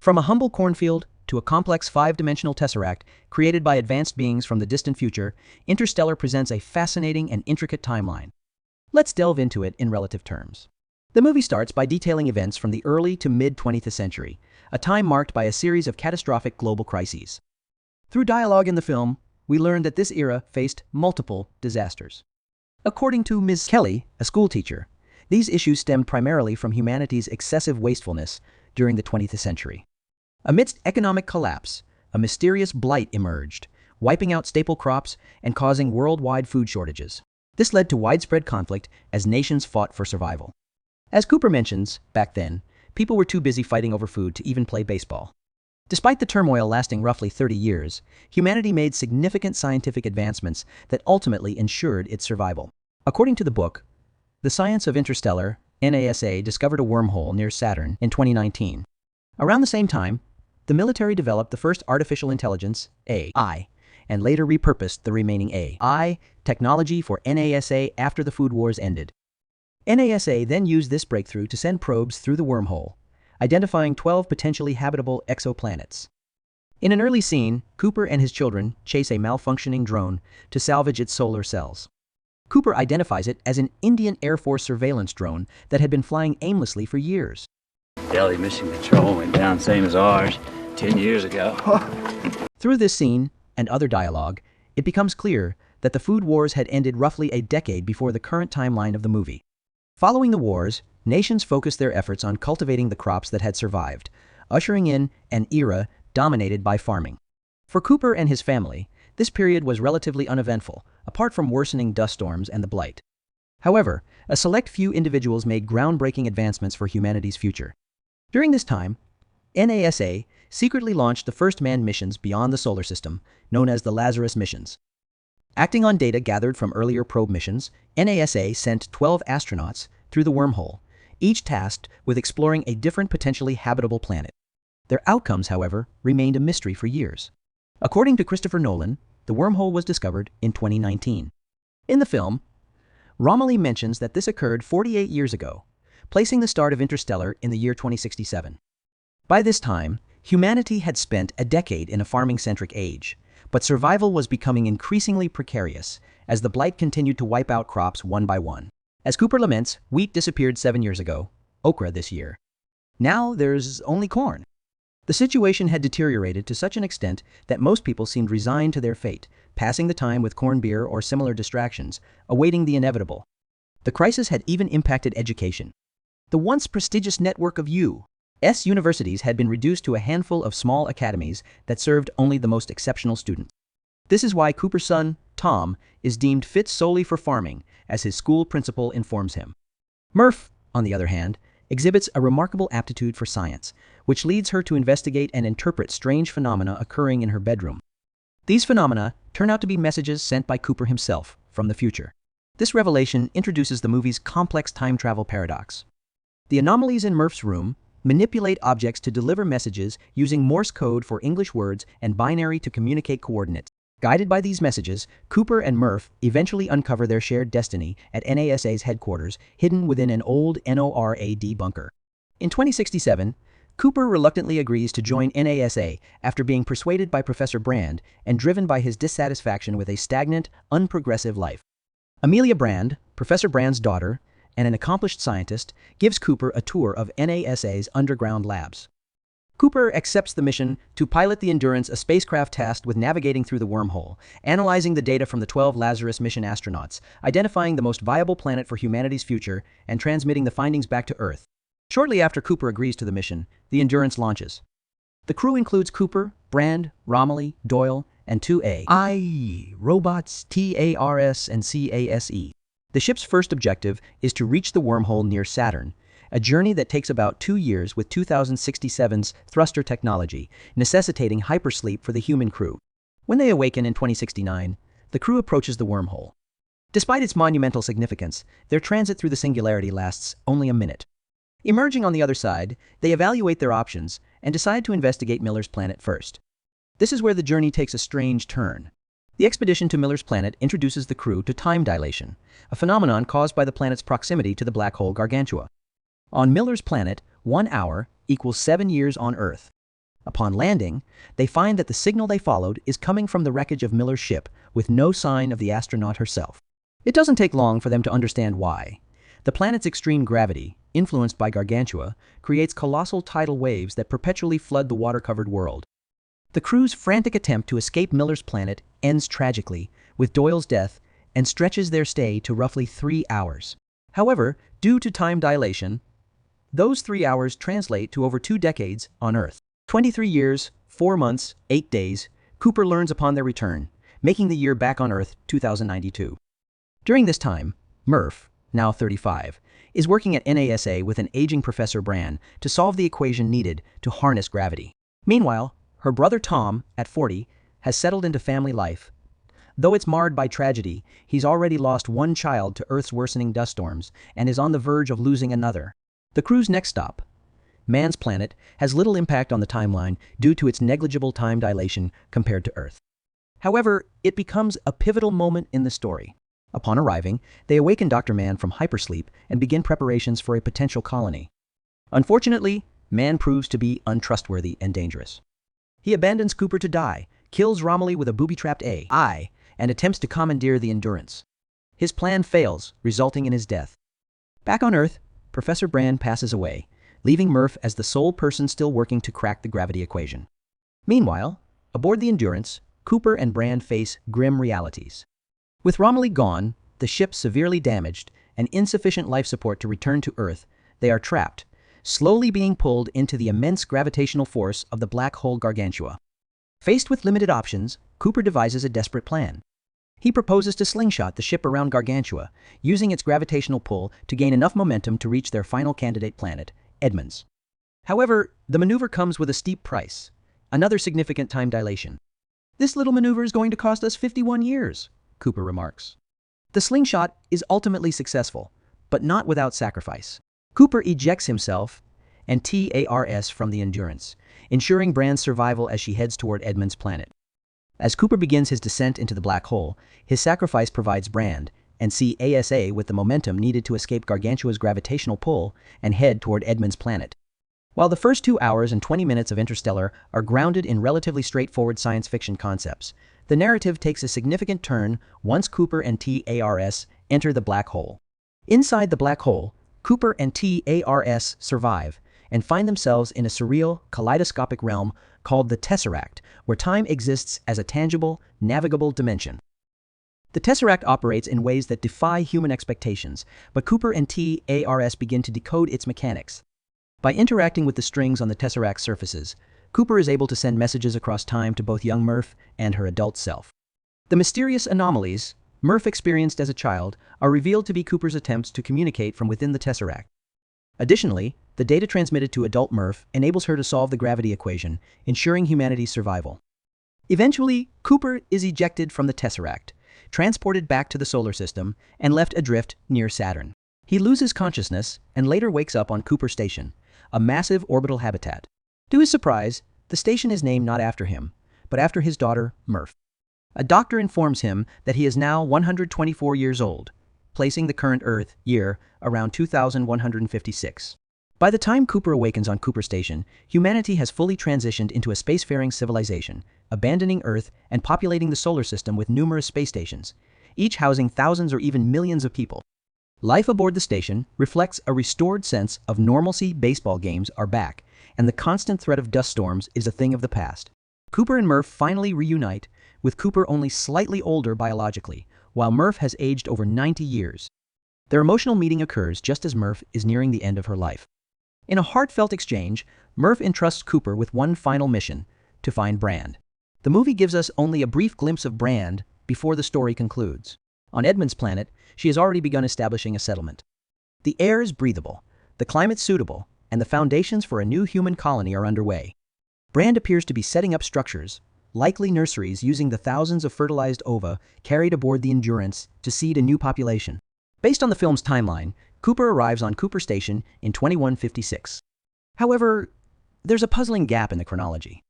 From a humble cornfield to a complex five-dimensional tesseract created by advanced beings from the distant future, Interstellar presents a fascinating and intricate timeline. Let's delve into it in relative terms. The movie starts by detailing events from the early to mid-20th century, a time marked by a series of catastrophic global crises. Through dialogue in the film, we learn that this era faced multiple disasters. According to Ms. Kelly, a schoolteacher, these issues stemmed primarily from humanity's excessive wastefulness during the 20th century. Amidst economic collapse, a mysterious blight emerged, wiping out staple crops and causing worldwide food shortages. This led to widespread conflict as nations fought for survival. As Cooper mentions, back then, people were too busy fighting over food to even play baseball. Despite the turmoil lasting roughly 30 years, humanity made significant scientific advancements that ultimately ensured its survival. According to the book, The Science of Interstellar, NASA discovered a wormhole near Saturn in 2019. Around the same time, the military developed the first artificial intelligence, AI, and later repurposed the remaining AI technology for NASA after the food wars ended. NASA then used this breakthrough to send probes through the wormhole, identifying 12 potentially habitable exoplanets. In an early scene, Cooper and his children chase a malfunctioning drone to salvage its solar cells. Cooper identifies it as an Indian Air Force surveillance drone that had been flying aimlessly for years. Delhi mission control went down same as ours 10 years ago. Through this scene and other dialogue, it becomes clear that the food wars had ended roughly a decade before the current timeline of the movie. Following the wars, nations focused their efforts on cultivating the crops that had survived, ushering in an era dominated by farming. For Cooper and his family, this period was relatively uneventful, apart from worsening dust storms and the blight. However, a select few individuals made groundbreaking advancements for humanity's future. During this time, NASA secretly launched the first manned missions beyond the solar system, known as the Lazarus missions. Acting on data gathered from earlier probe missions, NASA sent 12 astronauts through the wormhole, each tasked with exploring a different potentially habitable planet. Their outcomes, however, remained a mystery for years. According to Christopher Nolan, the wormhole was discovered in 2019. In the film, Romilly mentions that this occurred 48 years ago, placing the start of Interstellar in the year 2067. By this time, humanity had spent a decade in a farming-centric age, but survival was becoming increasingly precarious as the blight continued to wipe out crops one by one. As Cooper laments, wheat disappeared 7 years ago, okra this year. Now there's only corn. The situation had deteriorated to such an extent that most people seemed resigned to their fate, passing the time with corned beer or similar distractions, awaiting the inevitable. The crisis had even impacted education. The once prestigious network of U.S. universities had been reduced to a handful of small academies that served only the most exceptional students. This is why Cooper's son, Tom, is deemed fit solely for farming, as his school principal informs him. Murph, on the other hand, exhibits a remarkable aptitude for science, which leads her to investigate and interpret strange phenomena occurring in her bedroom. These phenomena turn out to be messages sent by Cooper himself from the future. This revelation introduces the movie's complex time travel paradox. The anomalies in Murph's room manipulate objects to deliver messages using Morse code for English words and binary to communicate coordinates. Guided by these messages, Cooper and Murph eventually uncover their shared destiny at NASA's headquarters, hidden within an old NORAD bunker. In 2067, Cooper reluctantly agrees to join NASA after being persuaded by Professor Brand and driven by his dissatisfaction with a stagnant, unprogressive life. Amelia Brand, Professor Brand's daughter, and an accomplished scientist, gives Cooper a tour of NASA's underground labs. Cooper accepts the mission to pilot the Endurance, a spacecraft tasked with navigating through the wormhole, analyzing the data from the 12 Lazarus mission astronauts, identifying the most viable planet for humanity's future, and transmitting the findings back to Earth. Shortly after Cooper agrees to the mission, the Endurance launches. The crew includes Cooper, Brand, Romilly, Doyle, and 2 AI robots TARS and CASE. The ship's first objective is to reach the wormhole near Saturn, a journey that takes about 2 years with 2067's thruster technology, necessitating hypersleep for the human crew. When they awaken in 2069, the crew approaches the wormhole. Despite its monumental significance, their transit through the singularity lasts only a minute. Emerging on the other side, they evaluate their options and decide to investigate Miller's planet first. This is where the journey takes a strange turn. The expedition to Miller's planet introduces the crew to time dilation, a phenomenon caused by the planet's proximity to the black hole Gargantua. On Miller's planet, 1 hour equals 7 years on Earth. Upon landing, they find that the signal they followed is coming from the wreckage of Miller's ship, with no sign of the astronaut herself. It doesn't take long for them to understand why. The planet's extreme gravity, influenced by Gargantua, creates colossal tidal waves that perpetually flood the water-covered world. The crew's frantic attempt to escape Miller's planet ends tragically, with Doyle's death, and stretches their stay to roughly 3 hours. However, due to time dilation, those 3 hours translate to over 2 decades on Earth. 23 years, 4 months, 8 days, Cooper learns upon their return, making the year back on Earth 2092. During this time, Murph, now 35, is working at NASA with an aging Professor Brand to solve the equation needed to harness gravity. Meanwhile, her brother Tom, at 40, has settled into family life. Though it's marred by tragedy, he's already lost one child to Earth's worsening dust storms and is on the verge of losing another. The crew's next stop, Man's planet, has little impact on the timeline due to its negligible time dilation compared to Earth. However, it becomes a pivotal moment in the story. Upon arriving, they awaken Dr. Mann from hypersleep and begin preparations for a potential colony. Unfortunately, Mann proves to be untrustworthy and dangerous. He abandons Cooper to die, kills Romilly with a booby-trapped AI, and attempts to commandeer the Endurance. His plan fails, resulting in his death. Back on Earth, Professor Brand passes away, leaving Murph as the sole person still working to crack the gravity equation. Meanwhile, aboard the Endurance, Cooper and Brand face grim realities. With Romilly gone, the ship severely damaged, and insufficient life support to return to Earth, they are trapped, slowly being pulled into the immense gravitational force of the black hole Gargantua. Faced with limited options, Cooper devises a desperate plan. He proposes to slingshot the ship around Gargantua, using its gravitational pull to gain enough momentum to reach their final candidate planet, Edmonds. However, the maneuver comes with a steep price, another significant time dilation. "This little maneuver is going to cost us 51 years, Cooper remarks. The slingshot is ultimately successful, but not without sacrifice. Cooper ejects himself and TARS from the Endurance, ensuring Brand's survival as she heads toward Edmonds' planet. As Cooper begins his descent into the black hole, his sacrifice provides Brand and CASA with the momentum needed to escape Gargantua's gravitational pull and head toward Edmonds' planet. While the first 2 hours and 20 minutes of Interstellar are grounded in relatively straightforward science fiction concepts, the narrative takes a significant turn once Cooper and TARS enter the black hole. Inside the black hole, Cooper and TARS survive and find themselves in a surreal, kaleidoscopic realm called the Tesseract, where time exists as a tangible, navigable dimension. The Tesseract operates in ways that defy human expectations, but Cooper and TARS begin to decode its mechanics. By interacting with the strings on the Tesseract's surfaces, Cooper is able to send messages across time to both young Murph and her adult self. The mysterious anomalies Murph experienced as a child are revealed to be Cooper's attempts to communicate from within the Tesseract. Additionally, the data transmitted to adult Murph enables her to solve the gravity equation, ensuring humanity's survival. Eventually, Cooper is ejected from the Tesseract, transported back to the solar system, and left adrift near Saturn. He loses consciousness and later wakes up on Cooper Station, a massive orbital habitat. To his surprise, the station is named not after him, but after his daughter, Murph. A doctor informs him that he is now 124 years old, placing the current Earth year around 2156. By the time Cooper awakens on Cooper Station, humanity has fully transitioned into a spacefaring civilization, abandoning Earth and populating the solar system with numerous space stations, each housing thousands or even millions of people. Life aboard the station reflects a restored sense of normalcy. Baseball games are back, and the constant threat of dust storms is a thing of the past. Cooper and Murph finally reunite, with Cooper only slightly older biologically, while Murph has aged over 90 years. Their emotional meeting occurs just as Murph is nearing the end of her life. In a heartfelt exchange, Murph entrusts Cooper with one final mission: to find Brand. The movie gives us only a brief glimpse of Brand before the story concludes. On Edmonds' planet, she has already begun establishing a settlement. The air is breathable, the climate suitable, and the foundations for a new human colony are underway. Brand appears to be setting up structures, likely nurseries, using the thousands of fertilized ova carried aboard the Endurance to seed a new population. Based on the film's timeline, Cooper arrives on Cooper Station in 2156. However, there's a puzzling gap in the chronology.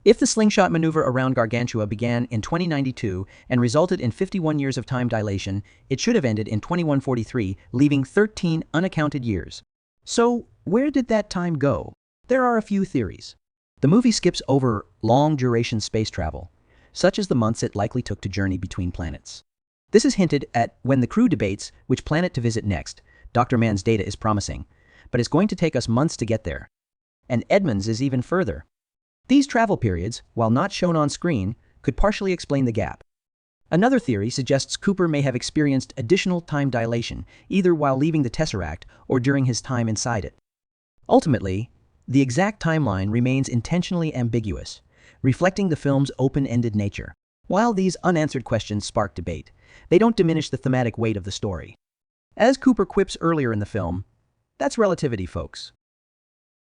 If the slingshot maneuver around Gargantua began in 2092 and resulted in 51 years of time dilation, it should have ended in 2143, leaving 13 unaccounted years. So, where did that time go? There are a few theories. The movie skips over long-duration space travel, such as the months it likely took to journey between planets. This is hinted at when the crew debates which planet to visit next. Dr. Mann's data is promising, but it's going to take us months to get there. And Edmonds is even further. These travel periods, while not shown on screen, could partially explain the gap. Another theory suggests Cooper may have experienced additional time dilation, either while leaving the Tesseract or during his time inside it. Ultimately, the exact timeline remains intentionally ambiguous, reflecting the film's open-ended nature. While these unanswered questions spark debate, they don't diminish the thematic weight of the story. As Cooper quips earlier in the film, that's relativity, folks.